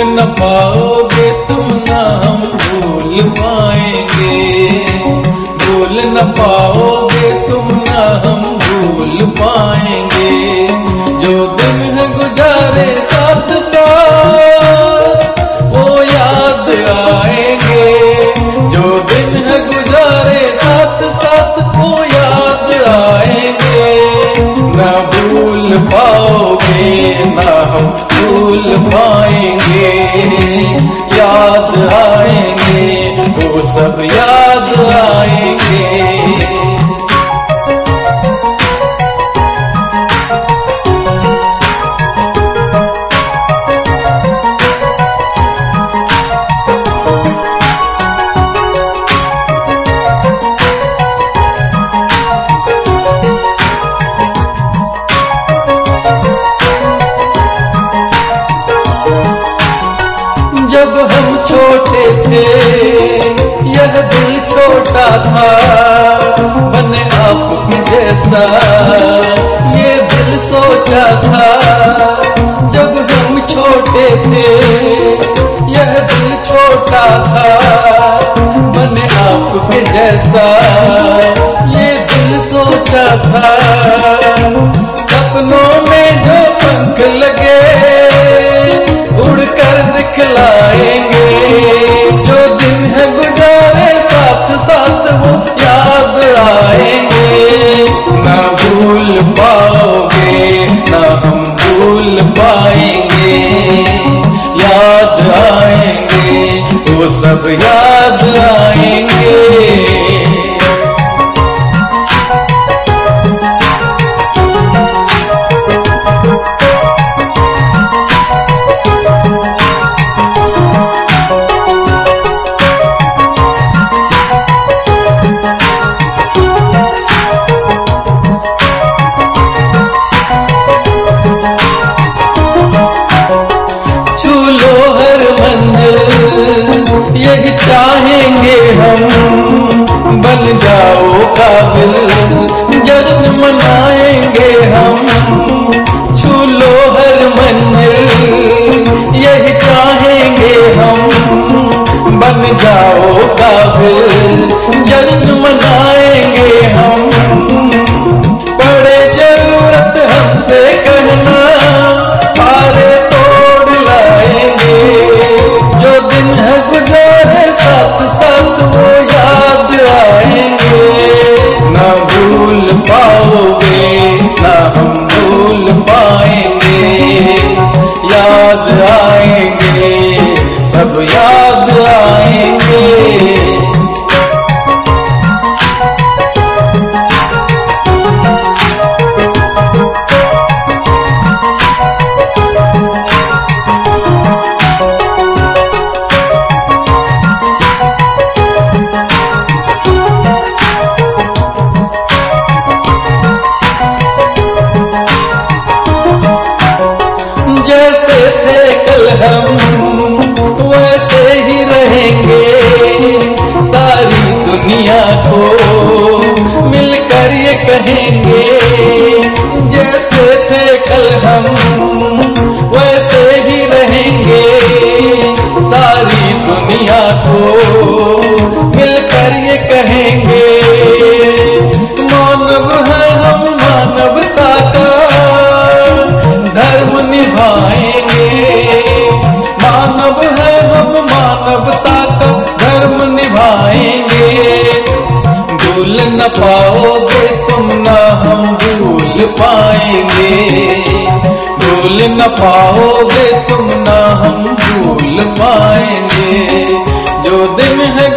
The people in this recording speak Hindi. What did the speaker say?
न पाओगे तुम ना हम भूल पाएंगे, भूल न पाओगे तुम ना हम भूल पाएंगे। जो दिन है गुजारे साथ साथ वो याद आएंगे, जो दिन है गुजारे साथ साथ वो याद आएंगे। ना भूल पाओगे ना हम भूल पाएंगे, याद आएंगे वो सब याद आएंगे। जब हम छोटे थे यह दिल छोटा था, बने आपके जैसा ये दिल सोचा था। जब हम छोटे थे यह दिल छोटा था, बने आपके जैसा ये दिल सोचा था। सपनों में जो पंख लगे उड़कर दिखलाएंगे, जो दिन है गुजारे साथ साथ वो याद आएंगे। ना भूल पाओगे ना हम भूल पाएंगे, याद आएंगे वो सब याद आएंगे। यही चाहेंगे हम बन जाओ काबिल, जश्न मनाएंगे हम छू लो हर मंजिल। यही चाहेंगे हम बन जाओ काबिल, जश्न मनाएंगे हम। पड़े जरूरत हमसे कहना पारे तोड़ लाएंगे, जो दिन है गुजारे साथ साथ वो याद आएंगे। ना भूल पाओगे ना हम भूल पाएंगे, याद आएंगे सब याद आएंगे। जैसे थे कल हम वैसे ही रहेंगे, सारी दुनिया को मिलकर ये कहेंगे। जैसे थे कल हम वैसे ही रहेंगे, सारी दुनिया को मिलकर ये कहेंगे। मानव है हम मानवता का धर्म निभाएंगे, मानव है हम मानवता का धर्म निभाएंगे। भूल न पाओगे तुम ना हम भूल पाएंगे, भूल न पाओगे तुम ना हम भूल पाएंगे। जो दिन है